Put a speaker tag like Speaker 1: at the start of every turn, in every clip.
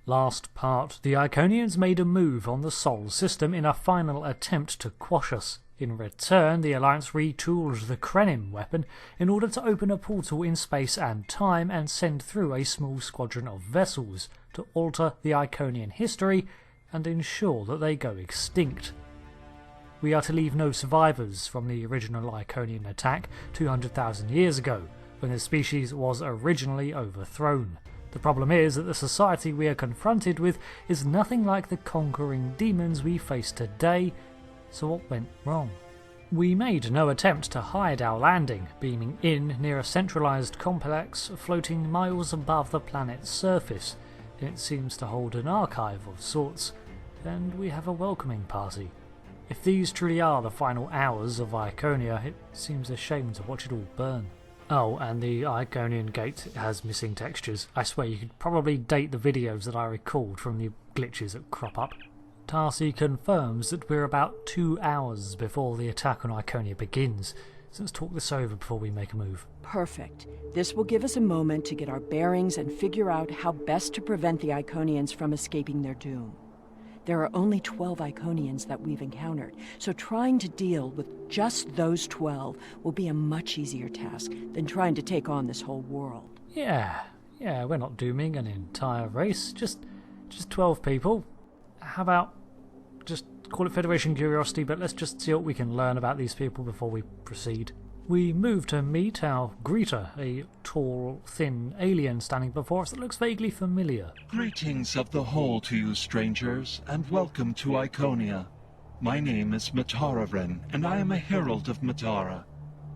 Speaker 1: Last part, the Iconians made a move on the Sol system in a final attempt to quash us. In return, the Alliance retooled the Krenim weapon in order to open a portal in space and time and send through a small squadron of vessels to alter the Iconian history and ensure that they go extinct. We are to leave no survivors from the original Iconian attack 200,000 years ago, when the species was originally overthrown. The problem is that the society we are confronted with is nothing like the conquering demons we face today, so what went wrong? We made no attempt to hide our landing, beaming in near a centralised complex floating miles above the planet's surface. It seems to hold an archive of sorts, and we have a welcoming party. If these truly are the final hours of Iconia, it seems a shame to watch it all burn. Oh, and the Iconian gate has missing textures. I swear you could probably date the videos that I recalled from the glitches that crop up. Tarsi confirms that we're about 2 hours before the attack on Iconia begins. So let's talk this over before we make a move.
Speaker 2: Perfect. This will give us a moment to get our bearings and figure out how best to prevent the Iconians from escaping their doom. There are only 12 Iconians that we've encountered, so trying to deal with just those 12 will be a much easier task than trying to take on this whole world.
Speaker 1: Yeah, we're not dooming an entire race, just 12 people. How about just call it Federation Curiosity, but let's just see what we can learn about these people before we proceed. We move to meet our greeter, a tall, thin alien standing before us that looks vaguely familiar.
Speaker 3: Greetings of the whole to you, strangers, and welcome to Iconia. My name is Matara, and I am a Herald of Matara.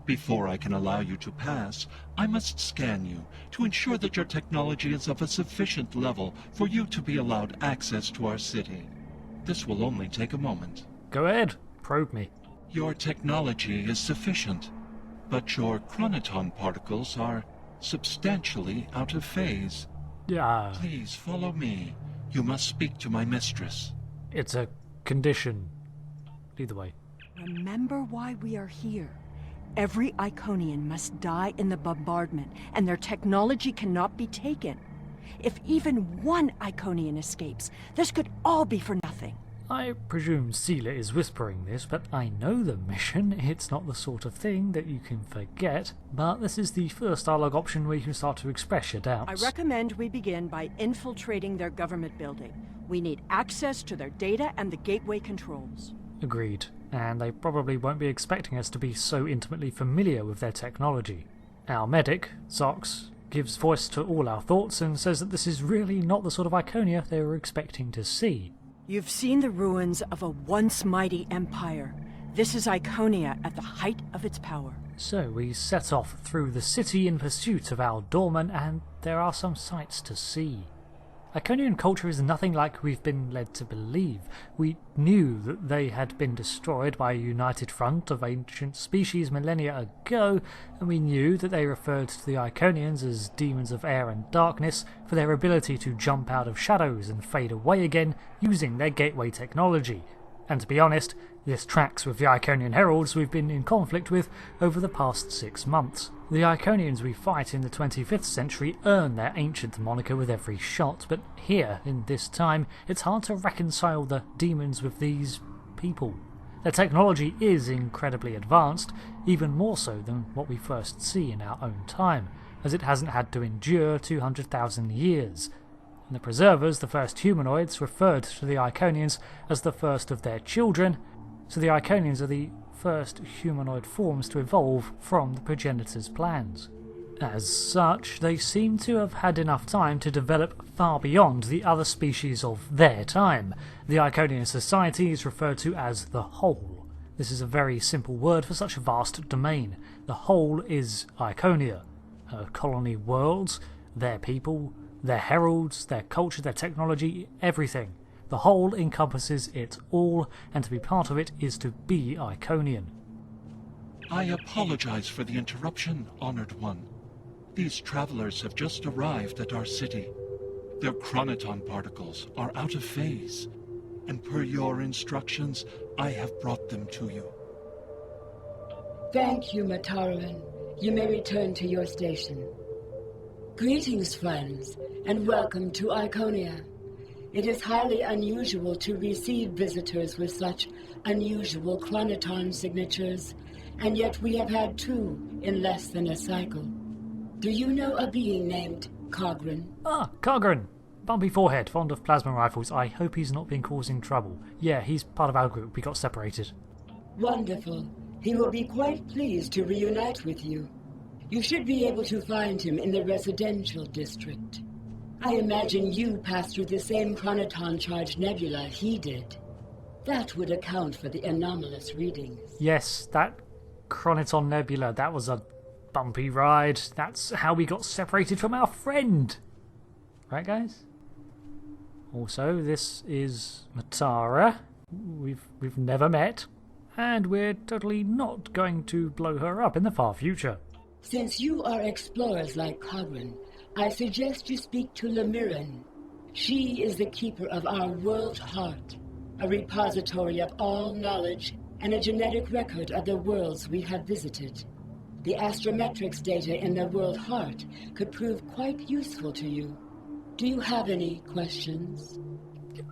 Speaker 3: Before I can allow you to pass, I must scan you to ensure that your technology is of a sufficient level for you to be allowed access to our city. This will only take a moment.
Speaker 1: Go ahead, probe me.
Speaker 3: Your technology is sufficient, but your chronoton particles are substantially out of phase.
Speaker 1: Yeah.
Speaker 3: Please follow me. You must speak to my mistress.
Speaker 1: It's a condition. Either way.
Speaker 2: Remember why we are here. Every Iconian must die in the bombardment, and their technology cannot be taken. If even one Iconian escapes, this could all be for nothing.
Speaker 1: I presume Sela is whispering this, but I know the mission. It's not the sort of thing that you can forget. But this is the first dialogue option where you can start to express your doubts.
Speaker 2: I recommend we begin by infiltrating their government building. We need access to their data and the gateway controls.
Speaker 1: Agreed. And they probably won't be expecting us to be so intimately familiar with their technology. Our medic, Zox, gives voice to all our thoughts and says that this is really not the sort of Iconia they were expecting to see.
Speaker 2: You've seen the ruins of a once mighty empire. This is Iconia at the height of its power.
Speaker 1: So we set off through the city in pursuit of our doorman, and there are some sights to see. Iconian culture is nothing like we've been led to believe. We knew that they had been destroyed by a united front of ancient species millennia ago, and we knew that they referred to the Iconians as demons of air and darkness for their ability to jump out of shadows and fade away again using their gateway technology. And to be honest, this tracks with the Iconian Heralds we've been in conflict with over the past 6 months. The Iconians we fight in the 25th century earn their ancient moniker with every shot, but here, in this time, it's hard to reconcile the demons with these people. Their technology is incredibly advanced, even more so than what we first see in our own time, as it hasn't had to endure 200,000 years. And the Preservers, the first humanoids, referred to the Iconians as the first of their children, so the Iconians are the first humanoid forms to evolve from the progenitors' plans. As such, they seem to have had enough time to develop far beyond the other species of their time. The Iconian society is referred to as the Whole. This is a very simple word for such a vast domain. The Whole is Iconia. Her colony worlds, their people, their heralds, their culture, their technology, everything. The whole encompasses it all, and to be part of it is to be Iconian.
Speaker 3: I apologize for the interruption, Honored One. These travelers have just arrived at our city. Their chronoton particles are out of phase, and per your instructions, I have brought them to you.
Speaker 4: Thank you, Matara. You may return to your station. Greetings, friends, and welcome to Iconia. It is highly unusual to receive visitors with such unusual chronoton signatures, and yet we have had 2 in less than a cycle. Do you know a being named Kagran?
Speaker 1: Ah, Kagran! Bumpy forehead, fond of plasma rifles. I hope he's not been causing trouble. Yeah, he's part of our group. We got separated.
Speaker 4: Wonderful. He will be quite pleased to reunite with you. You should be able to find him in the residential district. I imagine you passed through the same chronoton-charged nebula he did. That would account for the anomalous readings.
Speaker 1: Yes, that Chronoton Nebula, that was a bumpy ride. That's how we got separated from our friend. Right, guys? Also, this is Matara. We've never met. And we're totally not going to blow her up in the far future.
Speaker 4: Since you are explorers like Kagran, I suggest you speak to Lemiran. She is the keeper of our world heart, a repository of all knowledge and a genetic record of the worlds we have visited. The astrometrics data in the world heart could prove quite useful to you. Do you have any questions?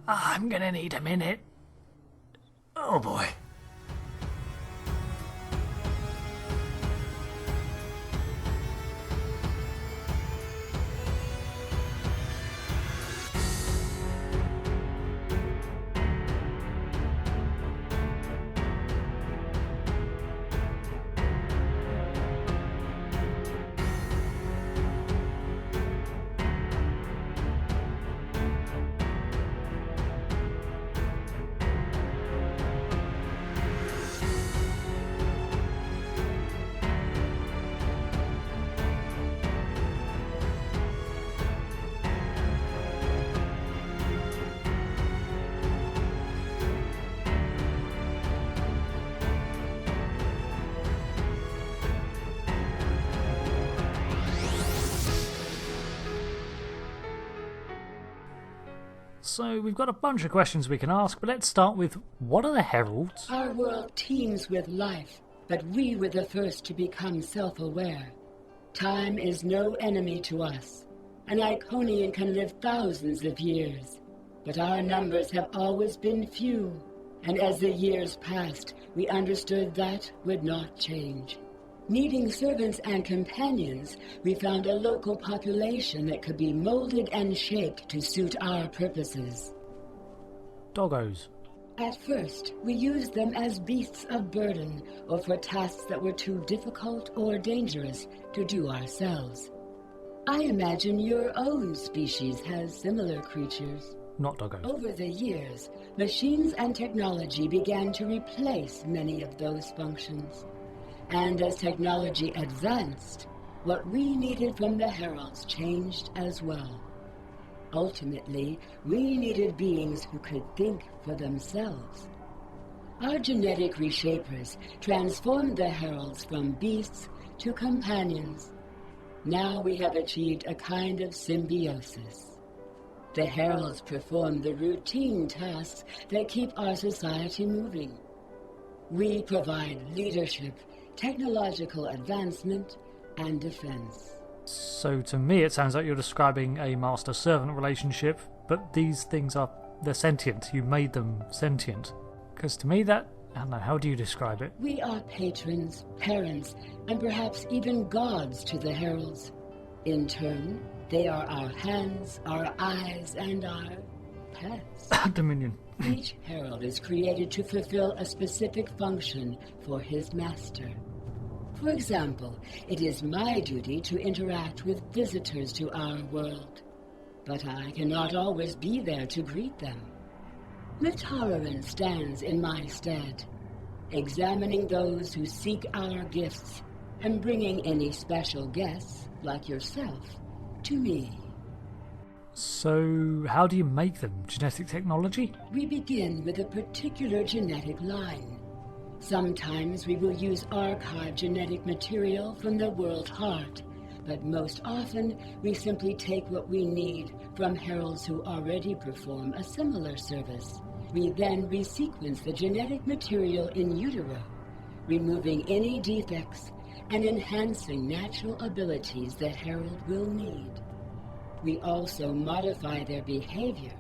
Speaker 1: I'm gonna need a minute. Oh boy. So we've got a bunch of questions we can ask, but let's start with, what are the Heralds?
Speaker 4: Our world teems with life, but we were the first to become self-aware. Time is no enemy to us. An Iconian can live thousands of years, but our numbers have always been few, and as the years passed, we understood that would not change. Needing servants and companions, we found a local population that could be molded and shaped to suit our purposes.
Speaker 1: Doggos.
Speaker 4: At first, we used them as beasts of burden or for tasks that were too difficult or dangerous to do ourselves. I imagine your own species has similar creatures.
Speaker 1: Not doggos.
Speaker 4: Over the years, machines and technology began to replace many of those functions. And as technology advanced, what we needed from the Heralds changed as well. Ultimately, we needed beings who could think for themselves. Our genetic reshapers transformed the Heralds from beasts to companions. Now we have achieved a kind of symbiosis. The Heralds perform the routine tasks that keep our society moving. We provide leadership, technological advancement, and defense.
Speaker 1: So to me it sounds like you're describing a master-servant relationship, but these things they're sentient. You made them sentient. Because to me I don't know, how do you describe it?
Speaker 4: We are patrons, parents, and perhaps even gods to the Heralds. In turn, they are our hands, our eyes, and our pets.
Speaker 1: Dominion.
Speaker 4: Each Herald is created to fulfill a specific function for his master. For example, it is my duty to interact with visitors to our world, but I cannot always be there to greet them. Matara stands in my stead, examining those who seek our gifts and bringing any special guests, like yourself, to me.
Speaker 1: So how do you make them? Genetic technology?
Speaker 4: We begin with a particular genetic line. Sometimes we will use archived genetic material from the world heart, but most often we simply take what we need from Heralds who already perform a similar service. We then resequence the genetic material in utero, removing any defects and enhancing natural abilities the Herald will need. We also modify their behavior,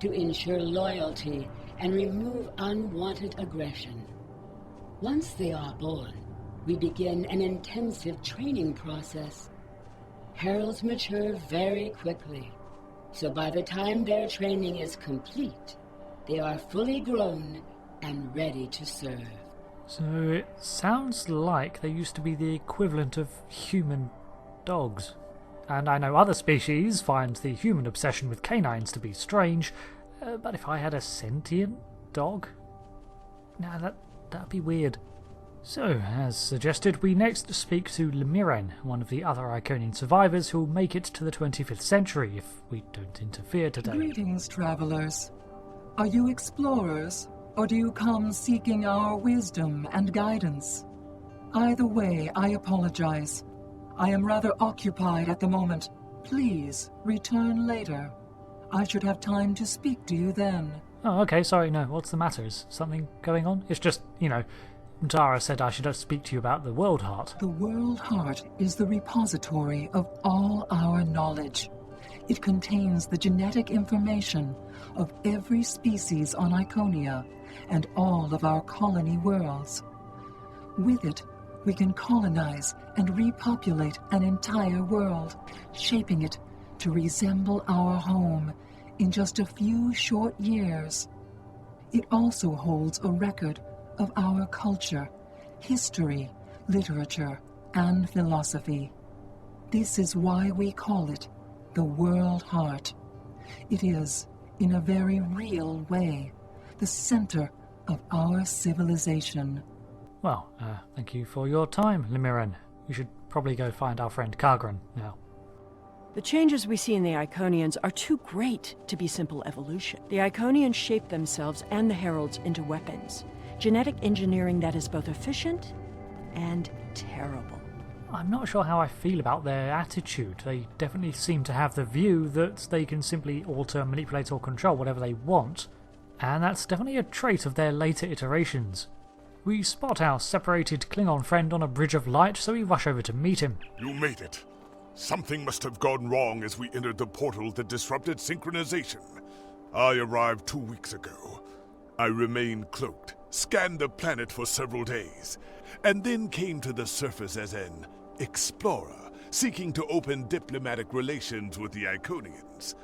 Speaker 4: to ensure loyalty and remove unwanted aggression. Once they are born, we begin an intensive training process. Heralds mature very quickly, so by the time their training is complete, they are fully grown and ready to serve.
Speaker 1: So it sounds like they used to be the equivalent of human dogs. And I know other species find the human obsession with canines to be strange, but if I had a sentient dog? Nah, that'd be weird. So, as suggested, we next speak to Lemiren, one of the other Iconian survivors who'll make it to the 25th century if we don't interfere today.
Speaker 5: Greetings, travelers. Are you explorers, or do you come seeking our wisdom and guidance? Either way, I apologize. I am rather occupied at the moment. Please, return later. I should have time to speak to you then.
Speaker 1: Oh, okay, sorry, no, what's the matter? Is something going on? It's just, Matara said I should speak to you about the World Heart.
Speaker 5: The World Heart is the repository of all our knowledge. It contains the genetic information of every species on Iconia and all of our colony worlds. With it, we can colonize and repopulate an entire world, shaping it to resemble our home in just a few short years. It also holds a record of our culture, history, literature, and philosophy. This is why we call it the World Heart. It is, in a very real way, the center of our civilization.
Speaker 1: Well, thank you for your time, Lemiren. We should probably go find our friend Kagran now.
Speaker 2: The changes we see in the Iconians are too great to be simple evolution. The Iconians shaped themselves and the Heralds into weapons. Genetic engineering that is both efficient and terrible.
Speaker 1: I'm not sure how I feel about their attitude. They definitely seem to have the view that they can simply alter, manipulate or control whatever they want, and that's definitely a trait of their later iterations. We spot our separated Klingon friend on a bridge of light, so we rush over to meet him.
Speaker 6: You made it. Something must have gone wrong as we entered the portal that disrupted synchronization. I arrived 2 weeks ago. I remained cloaked, scanned the planet for several days, and then came to the surface as an explorer, seeking to open diplomatic relations with the Iconians.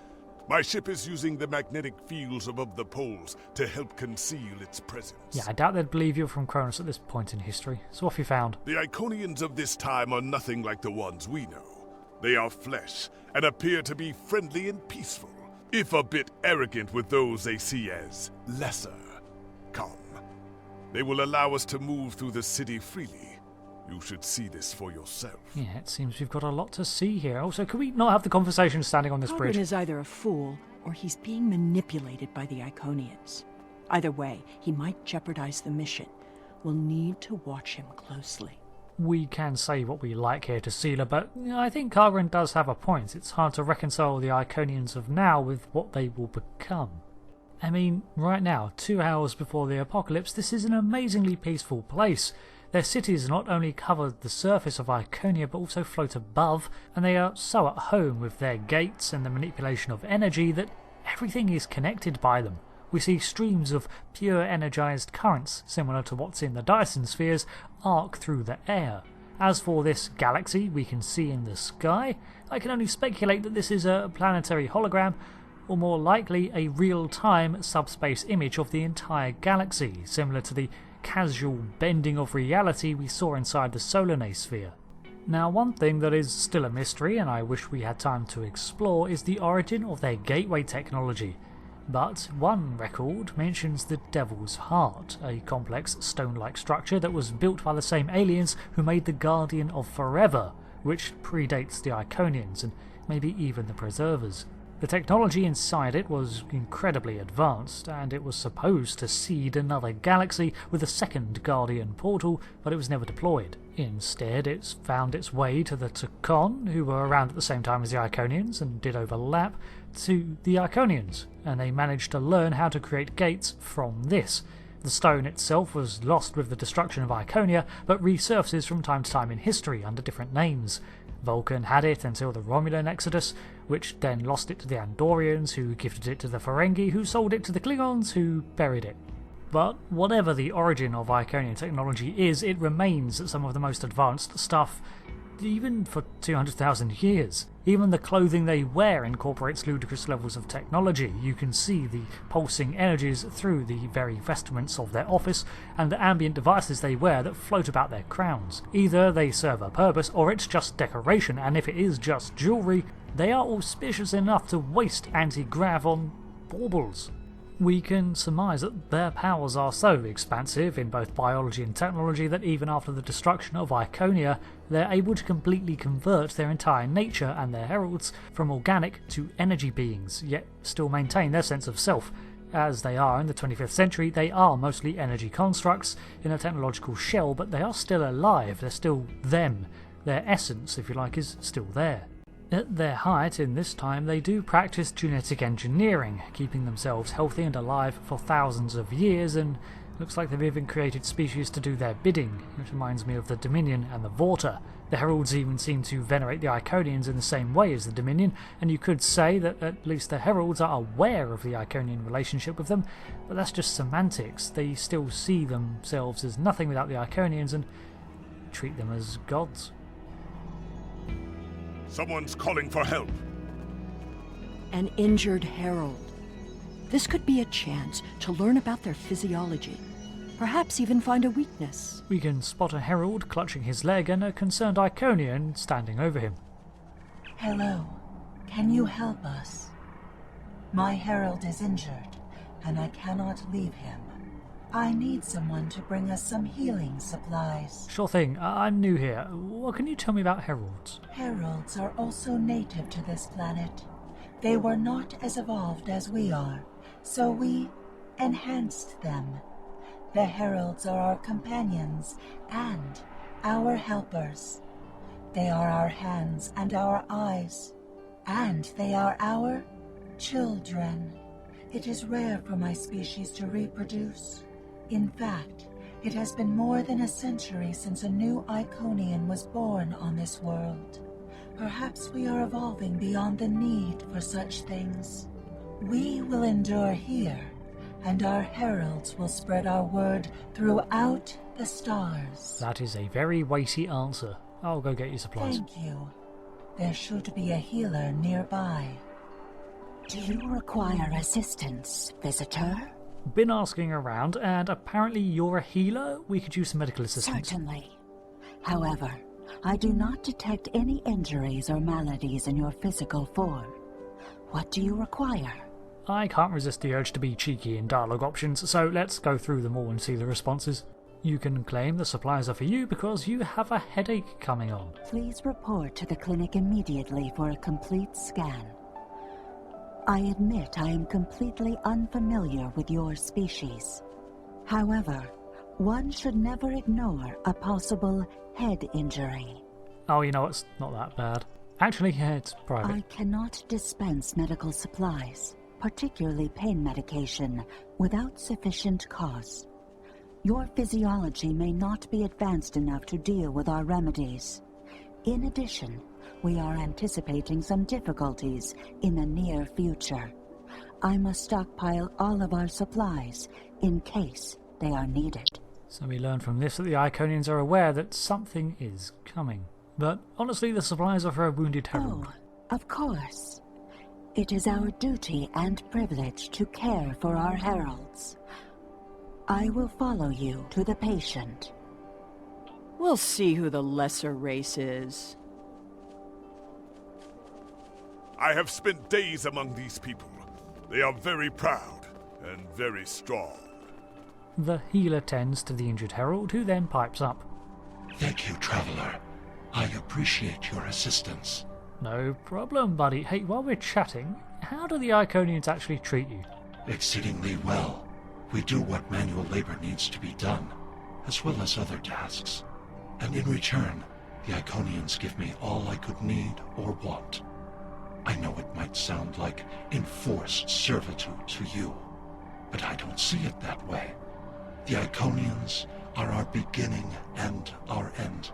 Speaker 6: My ship is using the magnetic fields above the poles to help conceal its presence.
Speaker 1: Yeah, I doubt they'd believe you're from Kronos at this point in history. So what have you found?
Speaker 6: The Iconians of this time are nothing like the ones we know. They are flesh, and appear to be friendly and peaceful, if a bit arrogant with those they see as lesser. Come. They will allow us to move through the city freely. You should see this for yourself.
Speaker 1: Yeah, it seems we've got a lot to see here. Also, could we not have the conversation standing on this bridge?
Speaker 2: Kagran is either a fool, or he's being manipulated by the Iconians. Either way, he might jeopardize the mission. We'll need to watch him closely.
Speaker 1: We can say what we like here to Sela, but I think Kagran does have a point. It's hard to reconcile the Iconians of now with what they will become. I mean, right now, 2 hours before the apocalypse, this is an amazingly peaceful place. Their cities not only cover the surface of Iconia but also float above, and they are so at home with their gates and the manipulation of energy that everything is connected by them. We see streams of pure energized currents, similar to what's in the Dyson spheres, arc through the air. As for this galaxy we can see in the sky, I can only speculate that this is a planetary hologram, or more likely a real-time subspace image of the entire galaxy, similar to the casual bending of reality we saw inside the solar sphere. Now, one thing that is still a mystery, and I wish we had time to explore, is the origin of their gateway technology. But one record mentions the Devil's Heart, a complex stone-like structure that was built by the same aliens who made the Guardian of Forever, which predates the Iconians and maybe even the Preservers. The technology inside it was incredibly advanced, and it was supposed to seed another galaxy with a second Guardian portal, but it was never deployed. Instead, it's found its way to the Takon, who were around at the same time as the Iconians and did overlap, to the Iconians, and they managed to learn how to create gates from this. The stone itself was lost with the destruction of Iconia, but resurfaces from time to time in history under different names. Vulcan had it until the Romulan Exodus, which then lost it to the Andorians, who gifted it to the Ferengi, who sold it to the Klingons, who buried it. But whatever the origin of Iconian technology is, it remains some of the most advanced stuff, even for 200,000 years. Even the clothing they wear incorporates ludicrous levels of technology. You can see the pulsing energies through the very vestments of their office and the ambient devices they wear that float about their crowns. Either they serve a purpose or it's just decoration, and if it is just jewellery, they are auspicious enough to waste anti-grav on baubles. We can surmise that their powers are so expansive in both biology and technology that even after the destruction of Iconia, they're able to completely convert their entire nature and their heralds from organic to energy beings, yet still maintain their sense of self. As they are in the 25th century, they are mostly energy constructs in a technological shell, but they are still alive, they're still them. Their essence, if you like, is still there. At their height in this time, they do practice genetic engineering, keeping themselves healthy and alive for thousands of years, and looks like they've even created species to do their bidding, which reminds me of the Dominion and the Vorta. The Heralds even seem to venerate the Iconians in the same way as the Dominion, and you could say that at least the Heralds are aware of the Iconian relationship with them, but that's just semantics. They still see themselves as nothing without the Iconians and treat them as gods.
Speaker 6: Someone's calling for help.
Speaker 2: An injured herald. This could be a chance to learn about their physiology. Perhaps even find a weakness.
Speaker 1: We can spot a herald clutching his leg and a concerned Iconian standing over him.
Speaker 7: Hello. Can you help us? My herald is injured, and I cannot leave him. I need someone to bring us some healing supplies.
Speaker 1: Sure thing, I'm new here. What can you tell me about heralds?
Speaker 7: Heralds are also native to this planet. They were not as evolved as we are, so we enhanced them. The heralds are our companions and our helpers. They are our hands and our eyes, and they are our children. It is rare for my species to reproduce. In fact, it has been more than a century since a new Iconian was born on this world. Perhaps we are evolving beyond the need for such things. We will endure here, and our heralds will spread our word throughout the stars.
Speaker 1: That is a very weighty answer. I'll go get you supplies.
Speaker 7: Thank you. There should be a healer nearby.
Speaker 8: Do you require assistance, visitor?
Speaker 1: Been asking around, and apparently you're a healer? We could use some medical assistance.
Speaker 8: Certainly. However, I do not detect any injuries or maladies in your physical form. What do you require?
Speaker 1: I can't resist the urge to be cheeky in dialogue options, so let's go through them all and see the responses. You can claim the supplies are for you because you have a headache coming on.
Speaker 8: Please report to the clinic immediately for a complete scan. I admit I am completely unfamiliar with your species. However, one should never ignore a possible head injury.
Speaker 1: Oh, you know, it's not that bad. Actually, yeah, it's private.
Speaker 8: I cannot dispense medical supplies, particularly pain medication, without sufficient cause. Your physiology may not be advanced enough to deal with our remedies. In addition, we are anticipating some difficulties in the near future. I must stockpile all of our supplies in case they are needed.
Speaker 1: So we learn from this that the Iconians are aware that something is coming. But honestly, the supplies are for a wounded herald.
Speaker 8: Oh, of course. It is our duty and privilege to care for our heralds. I will follow you to the patient.
Speaker 2: We'll see who the lesser race is.
Speaker 6: I have spent days among these people. They are very proud and very strong.
Speaker 1: The healer tends to the injured herald, who then pipes up.
Speaker 3: Thank you, Traveler. I appreciate your assistance.
Speaker 1: No problem, buddy. Hey, while we're chatting, how do the Iconians actually treat you?
Speaker 3: Exceedingly well. We do what manual labor needs to be done, as well as other tasks. And in return, the Iconians give me all I could need or want. I know it might sound like enforced servitude to you, but I don't see it that way. The Iconians are our beginning and our end.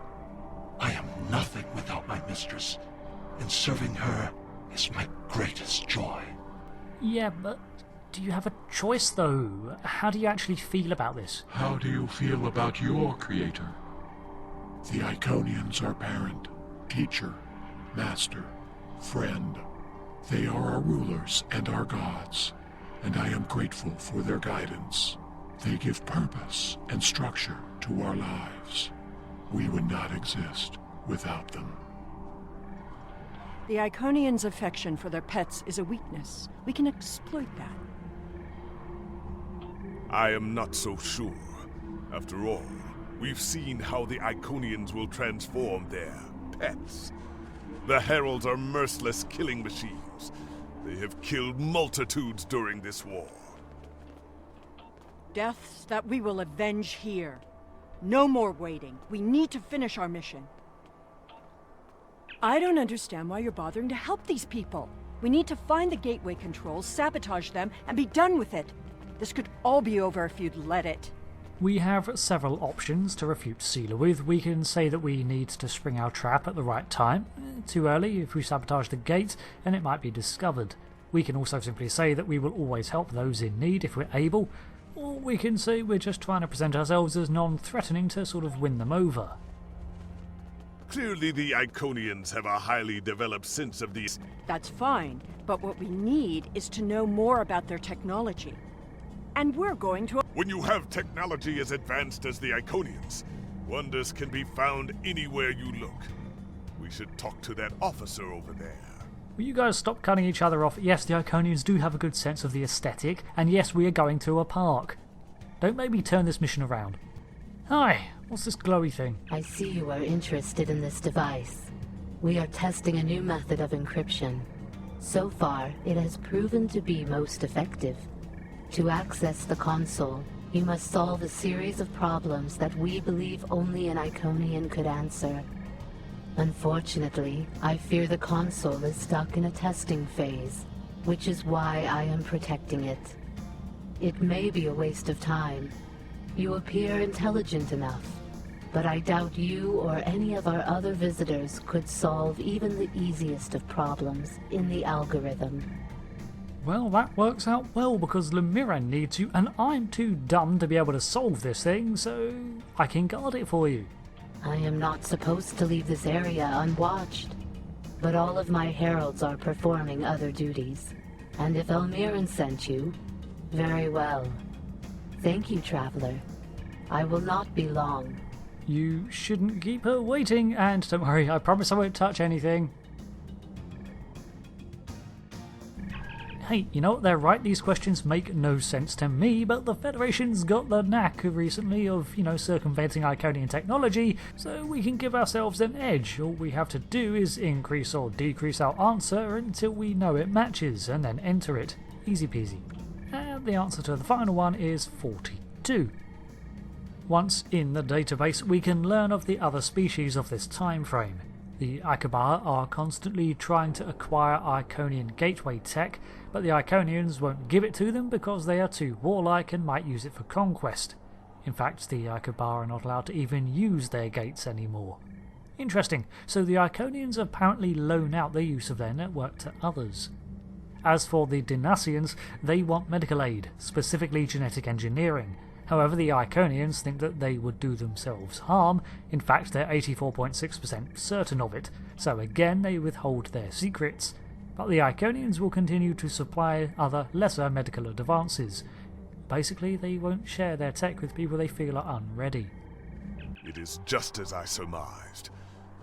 Speaker 3: I am nothing without my mistress. In serving her, is my greatest joy.
Speaker 1: Yeah, but do you have a choice, though? How do you actually feel about this?
Speaker 9: How do you feel about your creator? The Iconians are parent, teacher, master, friend. They are our rulers and our gods, and I am grateful for their guidance. They give purpose and structure to our lives. We would not exist without them.
Speaker 2: The Iconians' affection for their pets is a weakness. We can exploit that.
Speaker 6: I am not so sure. After all, we've seen how the Iconians will transform their pets. The Heralds are merciless killing machines. They have killed multitudes during this war.
Speaker 2: Deaths that we will avenge here. No more waiting. We need to finish our mission. I don't understand why you're bothering to help these people. We need to find the gateway controls, sabotage them, and be done with it. This could all be over if you'd let it.
Speaker 1: We have several options to refute Sela with. We can say that we need to spring our trap at the right time. Too early, if we sabotage the gate, and it might be discovered. We can also simply say that we will always help those in need if we're able, or we can say we're just trying to present ourselves as non-threatening to sort of win them over.
Speaker 6: Clearly the Iconians have a highly developed sense of these.
Speaker 2: That's fine, but what we need is to know more about their technology. And we're going to...
Speaker 6: When you have technology as advanced as the Iconians, wonders can be found anywhere you look. We should talk to that officer over there.
Speaker 1: Will you guys stop cutting each other off? Yes, the Iconians do have a good sense of the aesthetic, and yes, we are going to a park. Don't make me turn this mission around. Hi, what's this glowy thing?
Speaker 10: I see you are interested in this device. We are testing a new method of encryption. So far, it has proven to be most effective. To access the console, you must solve a series of problems that we believe only an Iconian could answer. Unfortunately, I fear the console is stuck in a testing phase, which is why I am protecting it. It may be a waste of time. You appear intelligent enough, but I doubt you or any of our other visitors could solve even the easiest of problems in the algorithm.
Speaker 1: Well, that works out well because Lemiran needs you, and I'm too dumb to be able to solve this thing, so I can guard it for you.
Speaker 10: I am not supposed to leave this area unwatched, but all of my heralds are performing other duties, and if Elmiran sent you, very well. Thank you, Traveler. I will not be long.
Speaker 1: You shouldn't keep her waiting, and don't worry, I promise I won't touch anything. Hey, you know what, they're right, these questions make no sense to me, but the Federation's got the knack recently of, circumventing Iconian technology, so we can give ourselves an edge. All we have to do is increase or decrease our answer until we know it matches, and then enter it. Easy peasy. And the answer to the final one is 42. Once in the database, we can learn of the other species of this time frame. The Iconians are constantly trying to acquire Iconian gateway tech, but the Iconians won't give it to them because they are too warlike and might use it for conquest. In fact, the Iconians are not allowed to even use their gates anymore. Interesting, so the Iconians apparently loan out the use of their network to others. As for the Dinasians, they want medical aid, specifically genetic engineering. However, the Iconians think that they would do themselves harm. In fact, they're 84.6% certain of it, so again they withhold their secrets. But the Iconians will continue to supply other lesser medical advances. Basically, they won't share their tech with people they feel are unready.
Speaker 6: It is just as I surmised.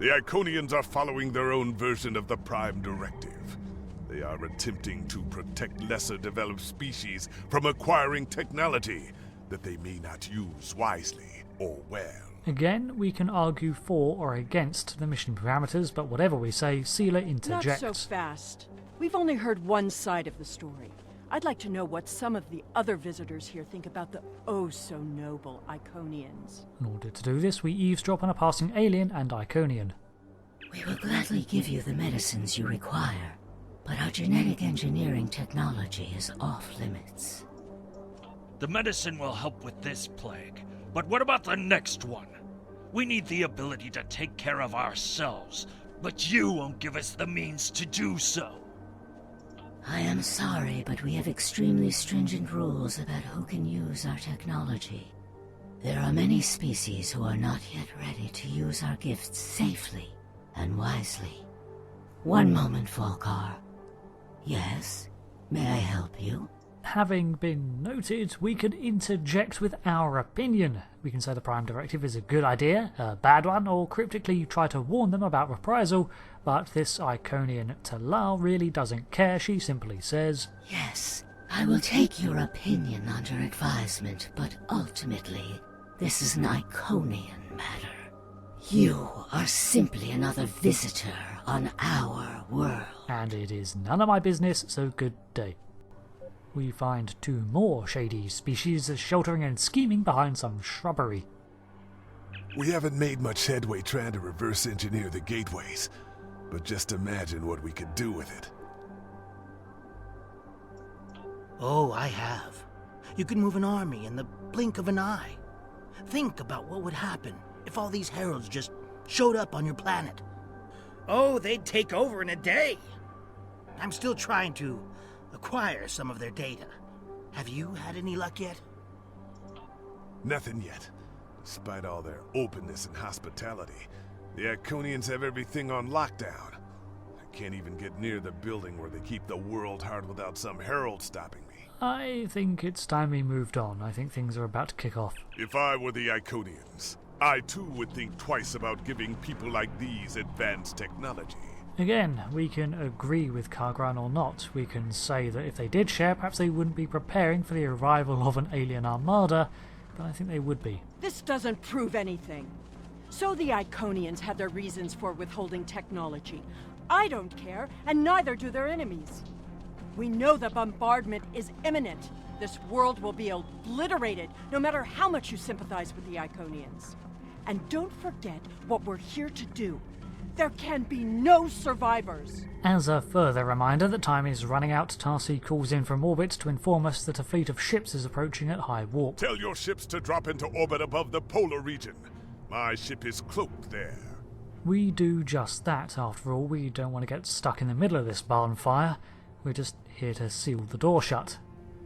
Speaker 6: The Iconians are following their own version of the Prime Directive. They are attempting to protect lesser developed species from acquiring technology that they may not use wisely or well.
Speaker 1: Again, we can argue for or against the mission parameters, but whatever we say, Sela interjects.
Speaker 2: Not so fast. We've only heard one side of the story. I'd like to know what some of the other visitors here think about the oh-so-noble Iconians.
Speaker 1: In order to do this, we eavesdrop on a passing alien and Iconian.
Speaker 11: We will gladly give you the medicines you require, but our genetic engineering technology is off-limits.
Speaker 12: The medicine will help with this plague, but what about the next one? We need the ability to take care of ourselves, but you won't give us the means to do so.
Speaker 11: I am sorry, but we have extremely stringent rules about who can use our technology. There are many species who are not yet ready to use our gifts safely and wisely. One moment, Volkar. Yes? May I help you?
Speaker 1: Having been noted, we can interject with our opinion. We can say the Prime Directive is a good idea, a bad one, or cryptically try to warn them about reprisal, but this Iconian Talal really doesn't care. She simply says,
Speaker 11: Yes, I will take your opinion under advisement, but ultimately, this is an Iconian matter. You are simply another visitor on our world.
Speaker 1: And it is none of my business, so good day. We find 2 more shady species sheltering and scheming behind some shrubbery.
Speaker 6: We haven't made much headway trying to reverse engineer the gateways, but just imagine what we could do with it.
Speaker 13: Oh, I have. You could move an army in the blink of an eye. Think about what would happen if all these heralds just showed up on your planet. Oh, they'd take over in a day. I'm still trying to acquire some of their data. Have you had any luck yet?
Speaker 6: Nothing yet. Despite all their openness and hospitality, the Iconians have everything on lockdown. I can't even get near the building where they keep the world hard without some herald stopping me.
Speaker 1: I think it's time we moved on. I think things are about to kick off.
Speaker 6: If I were the Iconians, I too would think twice about giving people like these advanced technology.
Speaker 1: Again, we can agree with Kagran or not. We can say that if they did share, perhaps they wouldn't be preparing for the arrival of an alien armada, but I think they would be.
Speaker 2: This doesn't prove anything. So the Iconians had their reasons for withholding technology. I don't care, and neither do their enemies. We know the bombardment is imminent. This world will be obliterated, no matter how much you sympathize with the Iconians. And don't forget what we're here to do. There can be no survivors.
Speaker 1: As a further reminder that time is running out, Tarsi calls in from orbit to inform us that a fleet of ships is approaching at high warp.
Speaker 6: Tell your ships to drop into orbit above the polar region. My ship is cloaked there.
Speaker 1: We do just that. After all, we don't want to get stuck in the middle of this bonfire. We're just here to seal the door shut.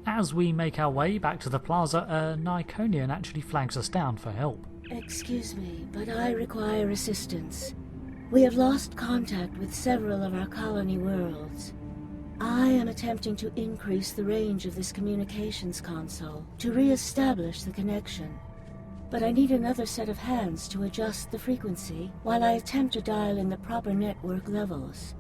Speaker 1: As we make our way back to the plaza, an Iconian actually flags us down for help.
Speaker 11: Excuse me, but I require assistance. We have lost contact with several of our colony worlds. I am attempting to increase the range of this communications console to re-establish the connection. But I need another set of hands to adjust the frequency while I attempt to dial in the proper network levels.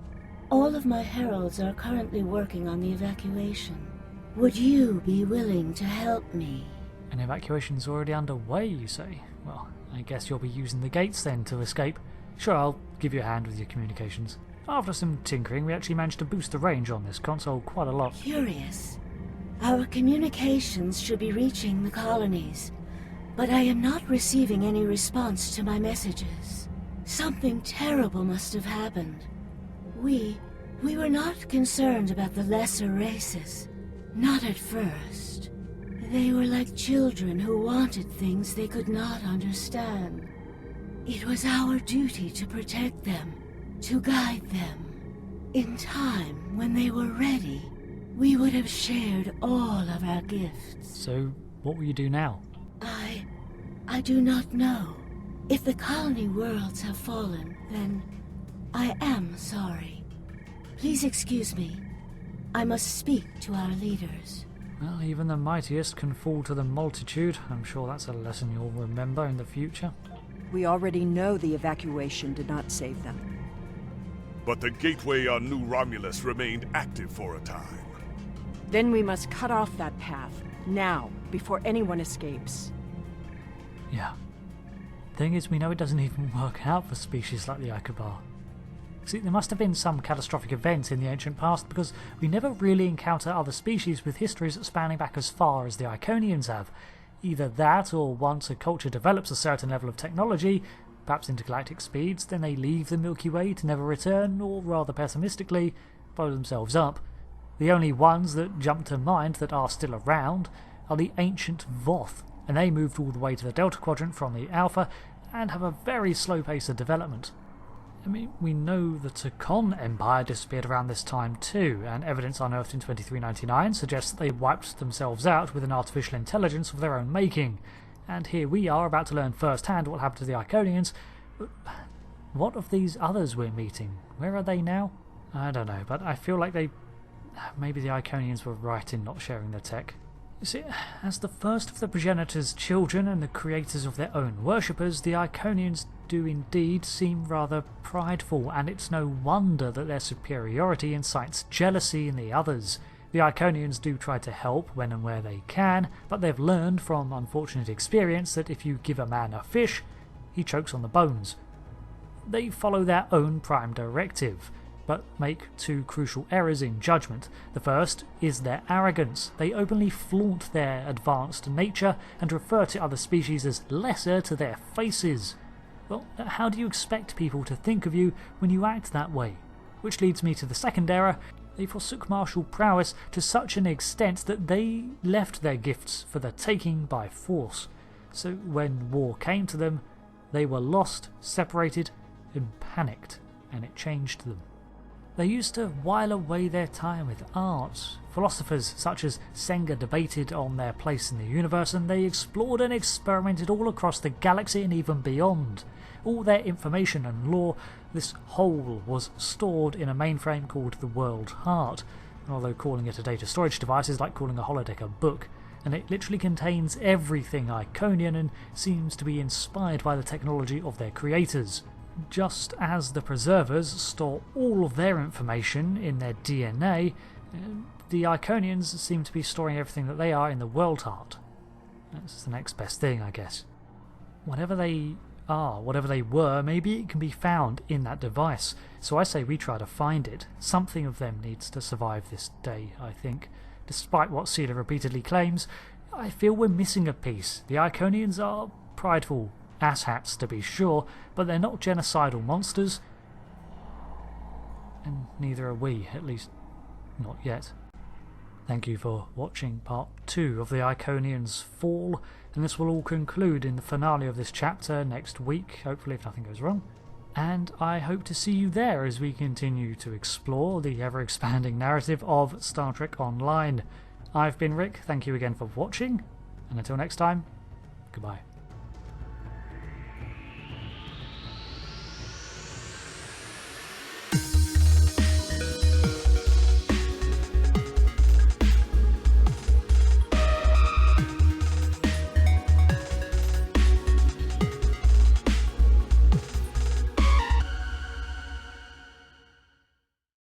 Speaker 11: All of my heralds are currently working on the evacuation. Would you be willing to help me?
Speaker 1: An evacuation's already underway, you say? Well, I guess you'll be using the gates then to escape. Sure, I'll give you a hand with your communications. After some tinkering, we actually managed to boost the range on this console quite a lot.
Speaker 11: Curious. Our communications should be reaching the colonies, but I am not receiving any response to my messages. Something terrible must have happened. We were not concerned about the lesser races. Not at first. They were like children who wanted things they could not understand. It was our duty to protect them, to guide them. In time, when they were ready, we would have shared all of our gifts.
Speaker 1: So, what will you do now?
Speaker 11: I do not know. If the colony worlds have fallen, then I am sorry. Please excuse me. I must speak to our leaders.
Speaker 1: Well, even the mightiest can fall to the multitude. I'm sure that's a lesson you'll remember in the future.
Speaker 2: We already know the evacuation did not save them.
Speaker 6: But the gateway on New Romulus remained active for a time.
Speaker 2: Then we must cut off that path, now, before anyone escapes.
Speaker 1: Yeah. Thing is, we know it doesn't even work out for species like the Ikobar. See, there must have been some catastrophic event in the ancient past, because we never really encounter other species with histories spanning back as far as the Iconians have. Either that, or once a culture develops a certain level of technology, perhaps intergalactic speeds, then they leave the Milky Way to never return, or rather pessimistically, blow themselves up. The only ones that jump to mind that are still around are the ancient Voth, and they moved all the way to the Delta Quadrant from the Alpha, and have a very slow pace of development. I mean, we know the Icon Empire disappeared around this time too, and evidence unearthed in 2399 suggests that they wiped themselves out with an artificial intelligence of their own making. And here we are about to learn firsthand what happened to the Iconians. What of these others we're meeting? Where are they now? I don't know, but I feel like maybe the Iconians were right in not sharing their tech. You see, as the first of the progenitors' children and the creators of their own worshippers, the Iconians do indeed seem rather prideful, and it's no wonder that their superiority incites jealousy in the others. The Iconians do try to help when and where they can, but they've learned from unfortunate experience that if you give a man a fish, he chokes on the bones. They follow their own prime directive, but make two crucial errors in judgment. The first is their arrogance. They openly flaunt their advanced nature and refer to other species as lesser to their faces. Well, how do you expect people to think of you when you act that way? Which leads me to the second error. They forsook martial prowess to such an extent that they left their gifts for the taking by force. So when war came to them, they were lost, separated, and panicked, and it changed them. They used to while away their time with art. Philosophers such as Senga debated on their place in the universe, and they explored and experimented all across the galaxy and even beyond. All their information and lore, this whole was stored in a mainframe called the World Heart, and although calling it a data storage device is like calling a holodeck a book, and it literally contains everything Iconian and seems to be inspired by the technology of their creators. Just as the Preservers store all of their information in their DNA, the Iconians seem to be storing everything that they are in the World Heart. That's the next best thing, I guess. Whatever they are, whatever they were, maybe it can be found in that device. So I say we try to find it. Something of them needs to survive this day, I think. Despite what Sela repeatedly claims, I feel we're missing a piece. The Iconians are prideful asshats, to be sure, but they're not genocidal monsters. And neither are we, at least not yet. Thank you for watching part 2 of the Iconians' fall, and this will all conclude in the finale of this chapter next week, hopefully if nothing goes wrong. And I hope to see you there as we continue to explore the ever-expanding narrative of Star Trek Online. I've been Rick, thank you again for watching, and until next time, goodbye.